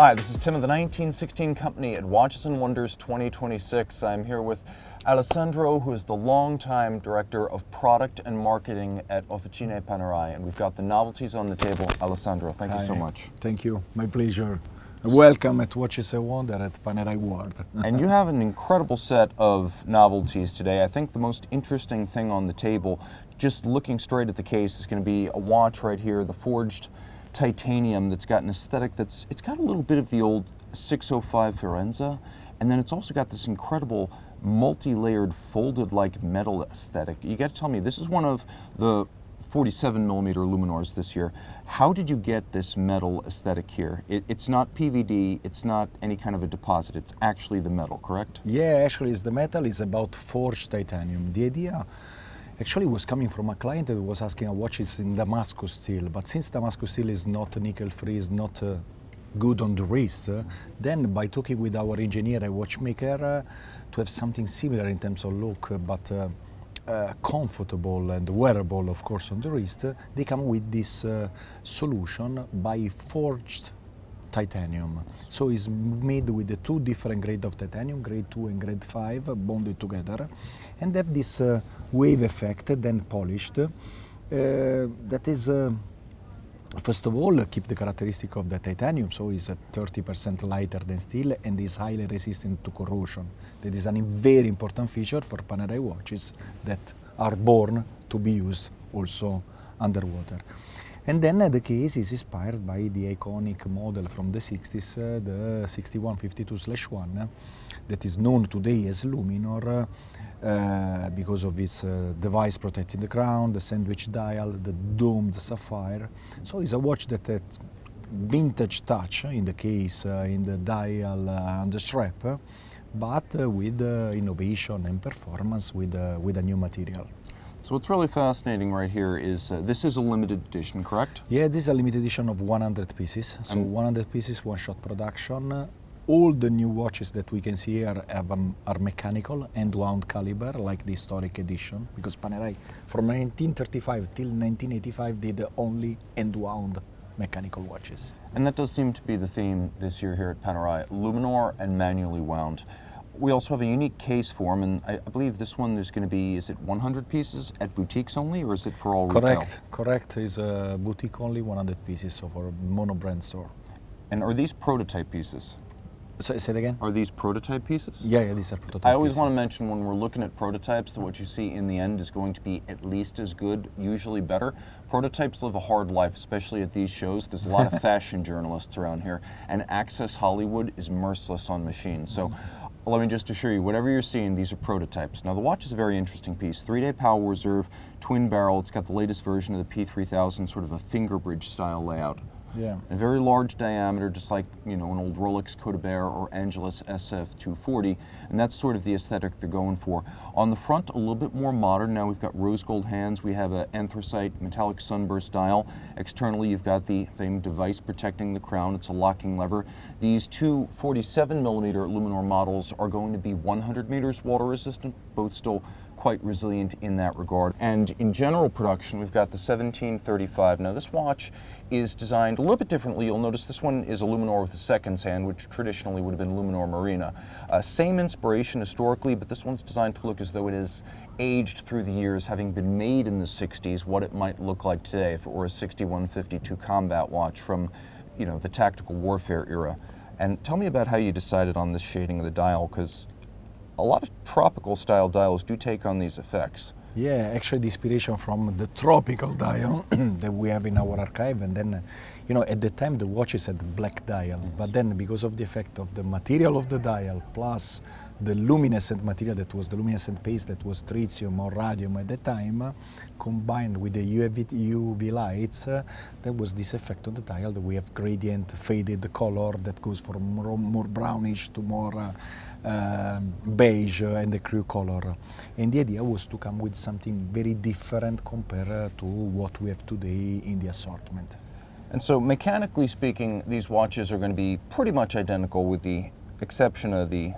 Hi, this is Tim of the 1916 Company at Watches and Wonders 2026. I'm here with Alessandro, who is the longtime Director of Product and Marketing at Officine Panerai, and we've got the novelties on the table. Alessandro, thank you so much. Thank you, my pleasure. Welcome at Watches and Wonders at Panerai World. And you have an incredible set of novelties today. I think the most interesting thing on the table, just looking straight at the case, is going to be a watch right here, the forged titanium that's got an aesthetic it's got a little bit of the old 605 Firenze, and then it's also got this incredible multi-layered folded like metal aesthetic. You got to tell me, this is one of the 47 millimeter Luminors this year. How did you get this metal aesthetic here? It's not PVD, it's not any kind of a deposit, it's actually the metal, correct? Yeah, actually the metal is about forged titanium. The idea actually was coming from a client that was asking a watch is in Damascus steel, but since Damascus steel is not nickel-free, is not good on the wrist, then by talking with our engineer and watchmaker to have something similar in terms of look, but comfortable and wearable, of course, on the wrist, they come with this solution by forged titanium. So it's made with the two different grades of titanium, grade 2 and grade 5, bonded together, and have this wave effect, then polished. That is, first of all, keep the characteristic of the titanium, so it's 30% lighter than steel and is highly resistant to corrosion. That is a very important feature for Panerai watches that are born to be used also underwater. And then the case is inspired by the iconic model from the 60s, the 6152/1, that is known today as Luminor because of its device protecting the crown, the sandwich dial, the domed sapphire. So it's a watch that has vintage touch in the case, in the dial, on the strap, but with innovation and performance with a new material. So what's really fascinating right here is this is a limited edition, correct? Yeah, this is a limited edition of 100 pieces. So 100 pieces, one-shot production. All the new watches that we can see here are mechanical and wound caliber, like the historic edition, because Panerai from 1935 till 1985 did only end-wound mechanical watches. And that does seem to be the theme this year here at Panerai, Luminor and manually wound. We also have a unique case form, and I believe this one there's going to be, is it 100 pieces at boutiques only, or is it for all retail? Correct. It's a boutique only 100 pieces of our mono-brand store. And are these prototype pieces? So, say it again? Are these prototype pieces? Yeah, these are prototype I always pieces. want to mention when we're looking at prototypes that what you see in the end is going to be at least as good, usually better. Prototypes live a hard life, especially at these shows. There's a lot of fashion journalists around here, and Access Hollywood is merciless on machines. So let me just assure you, whatever you're seeing, these are prototypes. Now the watch is a very interesting piece. 3-day power reserve, twin barrel. It's got the latest version of the P3000, sort of a finger bridge style layout. Yeah. A very large diameter, just like, you know, an old Rolex Codebert or Angelus SF240, and that's sort of the aesthetic they're going for. On the front, a little bit more modern. Now we've got rose gold hands. We have an anthracite metallic sunburst dial. Externally, you've got the famed device protecting the crown. It's a locking lever. These two 47 millimeter Luminor models are going to be 100 meters water resistant, both still quite resilient in that regard. And in general production, we've got the 1735. Now this watch is designed a little bit differently. You'll notice this one is a Luminor with a seconds hand, which traditionally would have been Luminor Marina. Same inspiration historically, but this one's designed to look as though it is aged through the years, having been made in the 60s, what it might look like today if it were a 6152 combat watch from, you know, the tactical warfare era. And tell me about how you decided on this shading of the dial, because a lot of tropical style dials do take on these effects. Yeah, actually the inspiration from the tropical dial that we have in our archive, and then, you know, at the time the watches had the black dial, but then because of the effect of the material of the dial plus the luminescent material that was the luminescent paste that was tritium or radium at the time, combined with the UV lights, there was this effect on the dial that we have gradient faded color that goes from more brownish to more beige and the crew color. And the idea was to come with something very different compared to what we have today in the assortment. And so mechanically speaking, these watches are going to be pretty much identical with the exception of the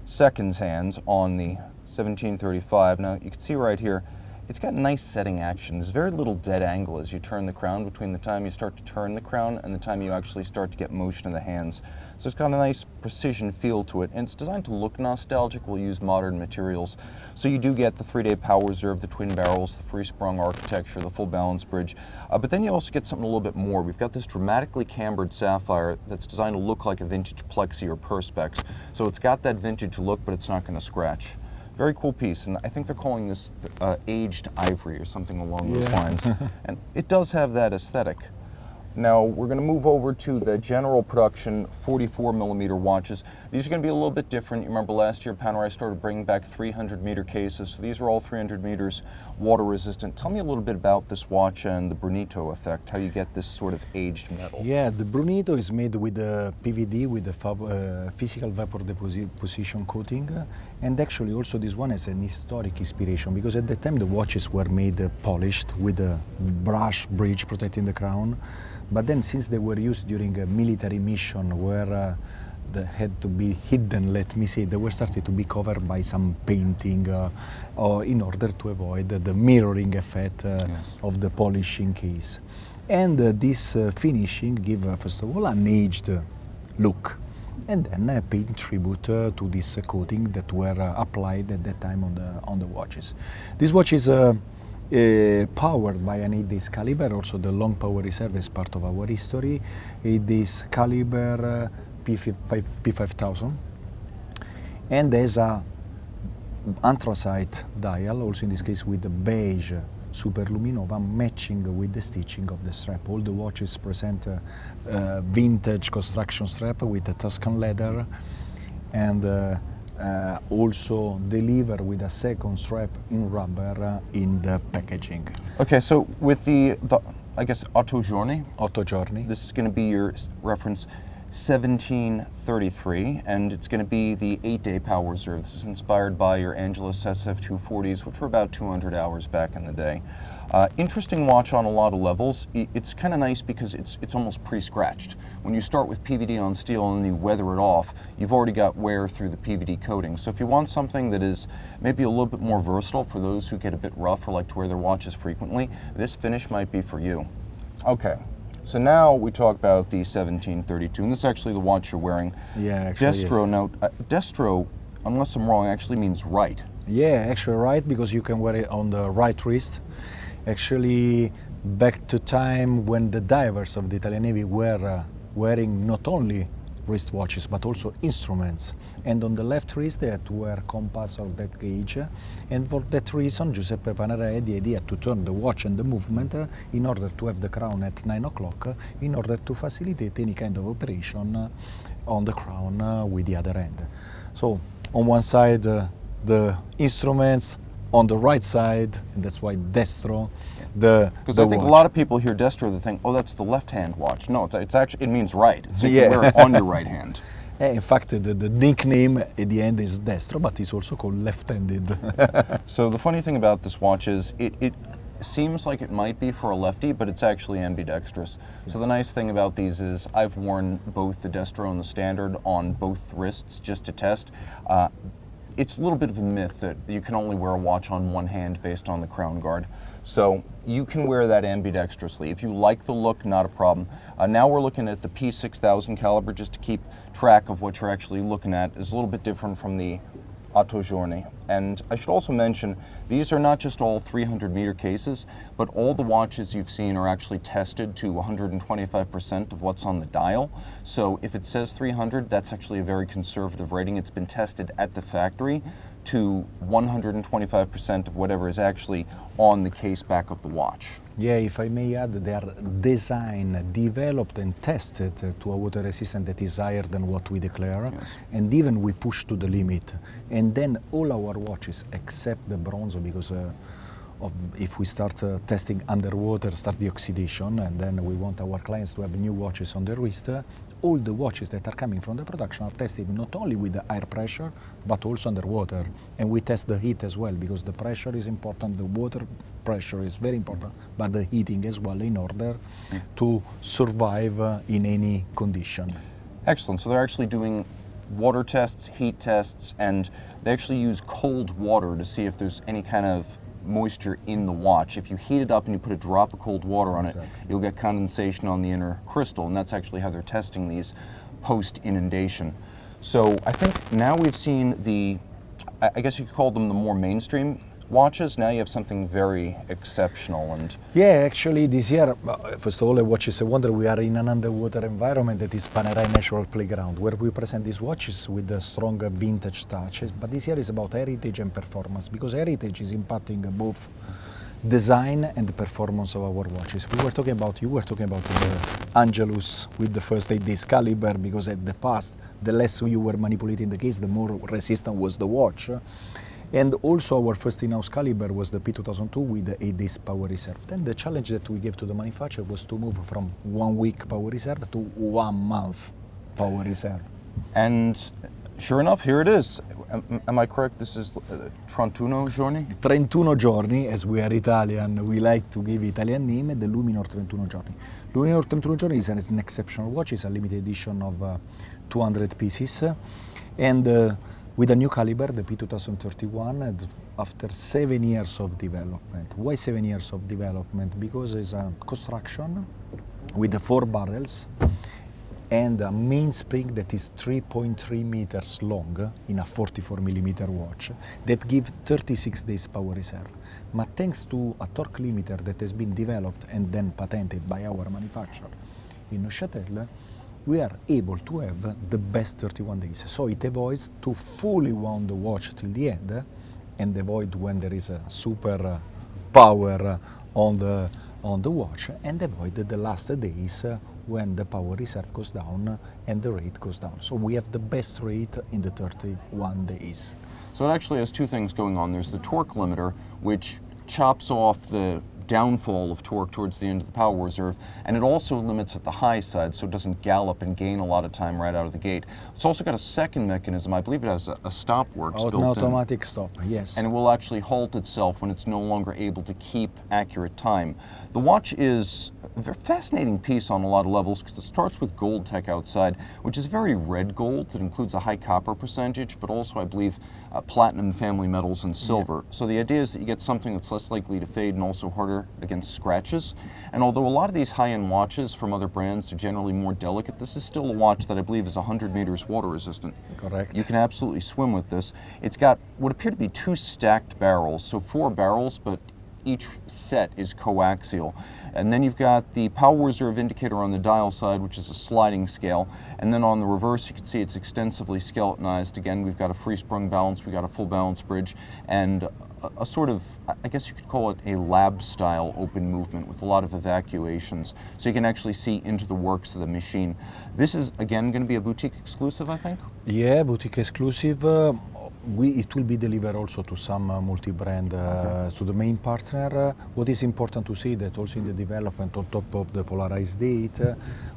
seconds hands on the 1735. Now you can see right here, it's got nice setting action. There's very little dead angle as you turn the crown between the time you start to turn the crown and the time you actually start to get motion in the hands. So it's got a nice precision feel to it, and it's designed to look nostalgic. We'll use modern materials. So you do get the 3-day power reserve, the twin barrels, the free-sprung architecture, the full balance bridge, but then you also get something a little bit more. We've got this dramatically cambered sapphire that's designed to look like a vintage plexi or perspex. So it's got that vintage look, but it's not going to scratch. Very cool piece, and I think they're calling this aged ivory or something along those lines. And it does have that aesthetic. Now we're going to move over to the general production 44mm watches. These are going to be a little bit different. You remember last year Panerai started bringing back 300-meter cases, so these are all 300 meters water resistant. Tell me a little bit about this watch and the Brunito effect, how you get this sort of aged metal. Yeah, the Brunito is made with the PVD, with the physical vapor deposition coating, and actually also this one has an historic inspiration, because at the time the watches were made polished with a brush bridge protecting the crown. But then, since they were used during a military mission where they had to be hidden, let me say, they were started to be covered by some painting or in order to avoid the mirroring effect of the polishing case. And this finishing give, first of all, an aged look, and then paying tribute to this coating that were applied at that time on the watches. This watch is powered by an 8-days caliber. Also the long power reserve is part of our history. 8-days caliber P5000, and there's a anthracite dial, also in this case with the beige Super Luminova, matching with the stitching of the strap. All the watches present a vintage construction strap with a Tuscan leather, and also deliver with a second strap in rubber in the packaging. Okay, so with the I guess Giorni, this is going to be your reference 1733, and it's going to be the 8-day power reserve. This is inspired by your Angelus SF240s, which were about 200 hours back in the day. Interesting watch on a lot of levels. It's kind of nice because it's almost pre-scratched. When you start with PVD on steel and you weather it off, you've already got wear through the PVD coating. So if you want something that is maybe a little bit more versatile for those who get a bit rough or like to wear their watches frequently, this finish might be for you. Okay. So now we talk about the 1732, and this is actually the watch you're wearing. Yeah, actually, Destro. yes. Now, Destro, unless I'm wrong, actually means right. Yeah, actually right, because you can wear it on the right wrist. Actually, back to time when the divers of the Italian Navy were wearing not only wristwatches but also instruments, and on the left wrist they had to wear compass or depth gauge, and for that reason Giuseppe Panerai had the idea to turn the watch and the movement in order to have the crown at 9 o'clock, in order to facilitate any kind of operation on the crown with the other end. So on one side the instruments, on the right side, and that's why Destro. Because I think a lot of people hear Destro, they think, oh, that's the left-hand watch. No, it's actually, it means right. So you can wear it on your right hand. In fact, the nickname at the end is Destro, but it's also called left-handed. So the funny thing about this watch is it seems like it might be for a lefty, but it's actually ambidextrous. So the nice thing about these is I've worn both the Destro and the Standard on both wrists just to test. It's a little bit of a myth that you can only wear a watch on one hand based on the crown guard. So you can wear that ambidextrously. If you like the look, not a problem. Now we're looking at the P6000 caliber, just to keep track of what you're actually looking at. Is a little bit different from the Giorni. And I should also mention, these are not just all 300-meter cases, but all the watches you've seen are actually tested to 125% of what's on the dial. So if it says 300, that's actually a very conservative rating. It's been tested at the factory to 125% of whatever is actually on the case back of the watch. Yeah, if I may add, they are designed, developed and tested to a water resistance that is higher than what we declare. Yes. And even we push to the limit. And then all our watches, except the bronze, because if we start testing underwater, start the oxidation, and then we want our clients to have new watches on their wrist, all the watches that are coming from the production are tested not only with the air pressure, but also underwater. And we test the heat as well, because the pressure is important, the water pressure is very important, but the heating as well, in order to survive in any condition. Excellent. So they're actually doing water tests, heat tests, and they actually use cold water to see if there's any kind of moisture in the watch. If you heat it up and you put a drop of cold water on it, Exactly. you'll get condensation on the inner crystal, and that's actually how they're testing these post-inundation. So I think now we've seen the, I guess you could call them the more mainstream watches. Now you have something very exceptional. And Yeah, actually this year, first of all, the watch is a wonder. We are in an underwater environment that is Panerai Natural Playground, where we present these watches with a strong vintage touches. But this year is about heritage and performance, because heritage is impacting both design and the performance of our watches. You were talking about the Angelus with the first 8 days caliber, because at the past, the less you were manipulating the case, the more resistant was the watch. And also our first in-house caliber was the P2002 with the 8 days power reserve. Then the challenge that we gave to the manufacturer was to move from 1 week power reserve to 1 month power reserve. And sure enough, here it is. Am I correct? This is 31 Giorni? 31 Giorni, as we are Italian, we like to give Italian name, the Luminor 31 Giorni. Luminor 31 Giorni is an exceptional watch. It's a limited edition of 200 pieces. And with a new caliber, the P2031, after 7 years of development. Why 7 years of development? Because it's a construction with the 4 barrels and a mainspring that is 3.3 meters long in a 44 millimeter watch that gives 36 days power reserve. But thanks to a torque limiter that has been developed and then patented by our manufacturer in Neuchâtel, we are able to have the best 31 days. So it avoids to fully wound the watch till the end and avoid when there is a super power on the watch, and avoid the last days when the power reserve goes down and the rate goes down. So we have the best rate in the 31 days. So it actually has two things going on. There's the torque limiter, which chops off the downfall of torque towards the end of the power reserve, and it also limits at the high side so it doesn't gallop and gain a lot of time right out of the gate. It's also got a second mechanism. I believe it has a stop works built in. An automatic stop, yes. And it will actually halt itself when it's no longer able to keep accurate time. The watch is a very fascinating piece on a lot of levels, because it starts with gold tech outside, which is very red gold. It includes a high copper percentage, but also, I believe, platinum family metals and silver. So the idea is that you get something that's less likely to fade and also harder against scratches. And although a lot of these high-end watches from other brands are generally more delicate, this is still a watch that I believe is 100 meters water resistant. Correct. You can absolutely swim with this. It's got what appear to be 2 stacked barrels, so 4 barrels, but each set is coaxial. And then you've got the power reserve indicator on the dial side, which is a sliding scale. And then on the reverse, you can see it's extensively skeletonized. Again, we've got a free sprung balance, we've got a full balance bridge, and a sort of, I guess you could call it a lab-style open movement with a lot of evacuations. So you can actually see into the works of the machine. This is, again, going to be a boutique exclusive, I think? Yeah, boutique exclusive. It will be delivered also to some multi-brand, to the main partner. What is important to see that also in the development on top of the polarized date,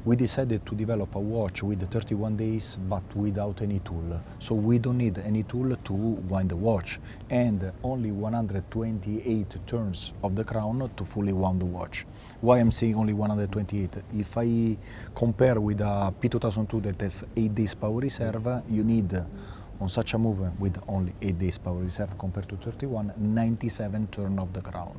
we decided to develop a watch with 31 days but without any tool. So we don't need any tool to wind the watch, and only 128 turns of the crown to fully wound the watch. Why I'm saying only 128? If I compare with a P2002 that has 8 days power reserve, you need on such a move with only 8 days power reserve compared to 31, 97 turn of the crown.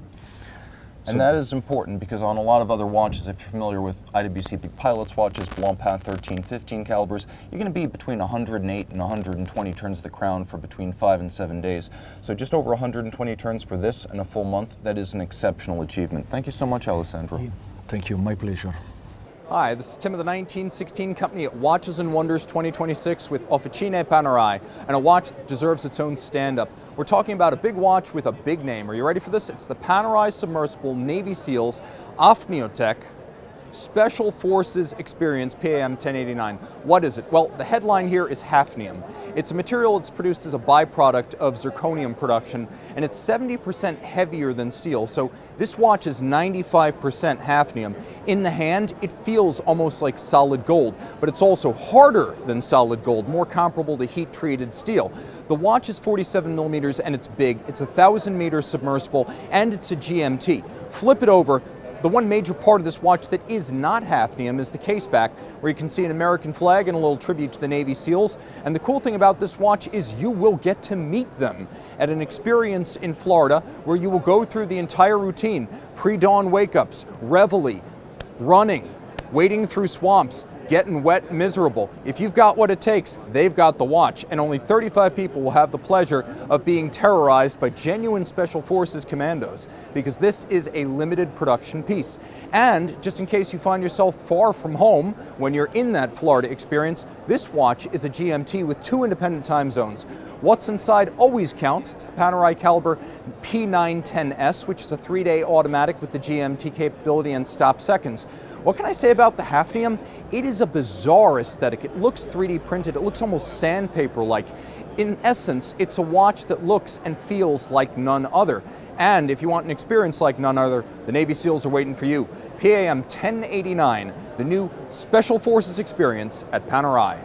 And that is important because on a lot of other watches, if you're familiar with IWC Pilot's watches, Blancpain 13-15 calibers, you're going to be between 108 and 120 turns of the crown for between 5 and 7 days. So just over 120 turns for this in a full month, that is an exceptional achievement. Thank you so much, Alessandro. Thank you, my pleasure. Hi, this is Tim of the 1916 Company at Watches and Wonders 2026 with Officine Panerai, and a watch that deserves its own stand-up. We're talking about a big watch with a big name. Are you ready for this? It's the Panerai Submersible Navy SEALs Afniotech Special Forces Experience PAM01732. What is it? Well, the headline here is hafnium. It's a material that's produced as a byproduct of zirconium production, and it's 70% heavier than steel. So this watch is 95% hafnium. In the hand, it feels almost like solid gold, but it's also harder than solid gold, more comparable to heat-treated steel. The watch is 47 millimeters and it's big. It's a 1,000-meter submersible and it's a GMT. Flip it over. The one major part of this watch that is not hafnium is the case back, where you can see an American flag and a little tribute to the Navy SEALs. And the cool thing about this watch is you will get to meet them at an experience in Florida where you will go through the entire routine: pre-dawn wake-ups, reveille, running, wading through swamps, getting wet, miserable. If you've got what it takes, they've got the watch, and only 35 people will have the pleasure of being terrorized by genuine Special Forces commandos, because this is a limited production piece. And just in case you find yourself far from home when you're in that Florida experience, this watch is a GMT with 2 independent time zones. What's inside always counts. It's the Panerai caliber P910S, which is a 3-day automatic with the GMT capability and stop seconds. What can I say about the hafnium? It is a bizarre aesthetic. It looks 3D printed. It looks almost sandpaper-like. In essence, it's a watch that looks and feels like none other. And if you want an experience like none other, the Navy SEALs are waiting for you. PAM01732, the new Special Forces experience at Panerai.